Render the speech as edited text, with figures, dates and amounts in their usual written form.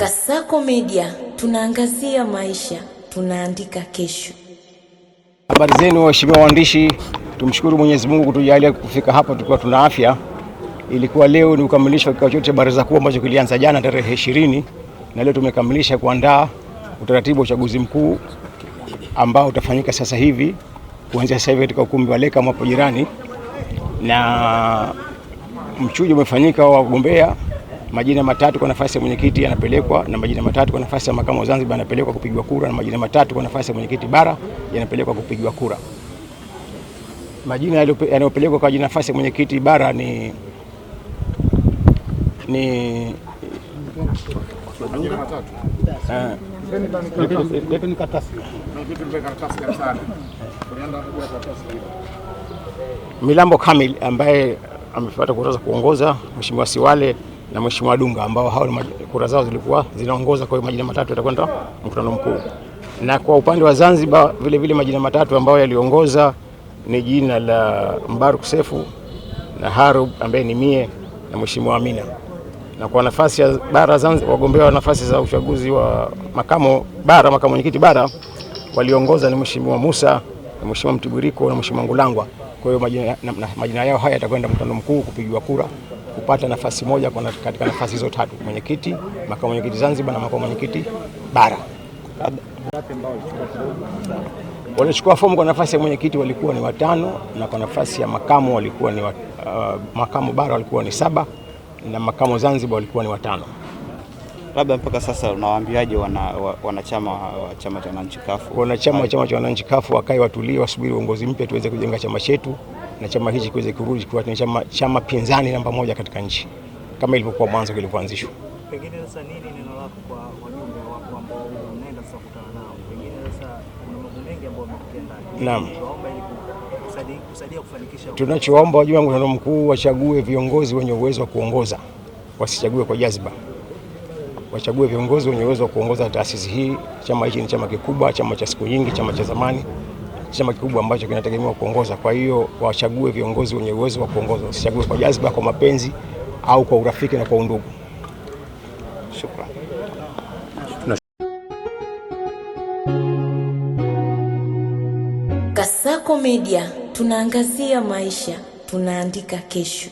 Kasako Media, tunaangazia maisha, tunaandika kesho. Habari zenu waheshimiwa waandishi, tumshukuru Mwenyezi Mungu kutujalia kufika hapa tukiwa tuna afya. Ilikuwa leo ni kukamilisha kikao chote cha baraza kuu ambacho kilianza jana tarehe 20 na leo tumekamilisha kuandaa utaratibu wa uchaguzi mkuu ambao utafanyika sasa hivi kuanzia sasa hivi katika ukumbi wa Leka hapo jirani, na mchujo umefanyika wa wagombea. Majina matatu kwa nafasi ya mwenyekiti yanapelekwa, na majina matatu kwa nafasi ya makamu wa Zanzibar yanapelekwa kupigwa kura, na majina matatu kwa nafasi ya mwenyekiti bara yanapelekwa kupigwa kura. Majina yanayopelekwa kwa nafasi ya mwenyekiti bara ni Milambo Kamil ambaye amefuata kura za kuongoza, Mheshimiwa Siwale na Mheshimiwa Dunga ambao hao kura zao zilikuwa zinaongoza. Kwa hiyo majina matatu yatakwenda mkutano mkuu. Na kwa upande wa Zanzibar vile vile majina matatu ambayo yaliongoza ni jina la Mbaruk Sefu na Harub ambaye ni mie na Mheshimiwa Amina. Na kwa nafasi ya bara Zanzibar, wagombea wa nafasi za uchaguzi wa makamu mwenyekiti bara waliongoza ni Mheshimiwa Musa na Mheshimiwa Mtibiriko na Mheshimiwa Ngulangwa. Kwa hiyo majina yao haya yatakwenda mkutano mkuu kupigwa kura kupata nafasi moja katika nafasi hizo tatu: mwenyekiti, makamu mwenyekiti Zanzibar na makamu mwenyekiti bara. Walichukua fomu kwa nafasi ya mwenyekiti walikuwa ni 5, na kwa nafasi ya makamu walikuwa ni makamu bara walikuwa ni 7, na makamu Zanzibar walikuwa ni 5. Labda mpaka sasa unawaambiaje wanachama wa chama cha wananchi CUF? Wanachama wa chama cha wananchi CUF wakae watulie, wasubiri uongozi mpya tuweze kujenga chama chetu na chama hichi kiweze kurudi kuwa ni chama pinzani namba 1 katika nchi kama ilivyokuwa mwanzo kilipoanzishwa. Pengine sasa nini neno lako kwa wajumbe wako ambao unaenda sasa kukutana nao? Pengine sasa kuna mambo mengi ambayo yametokea ndani. Naam. Tunaomba ili kusaidia kufanikisha. Tunachoomba wajumbe wa mkutano mkuu wachague viongozi wenye uwezo wa kuongoza, wasichague kwa jazba. Wachague viongozi wenye uwezo wa kuongoza taasisi hii. Chama hichi ni chama kikubwa, chama cha siku nyingi, chama cha zamani, chama kikubwa ambacho kinategemewa kuongoza. Kwa hiyo wachague viongozi wenye uwezo wa kuongoza, wasichague kwa jazba, kwa mapenzi au kwa urafiki na kwa undugu. Shukrani. Kasako Media, tunaangazia maisha, tunaandika kesho.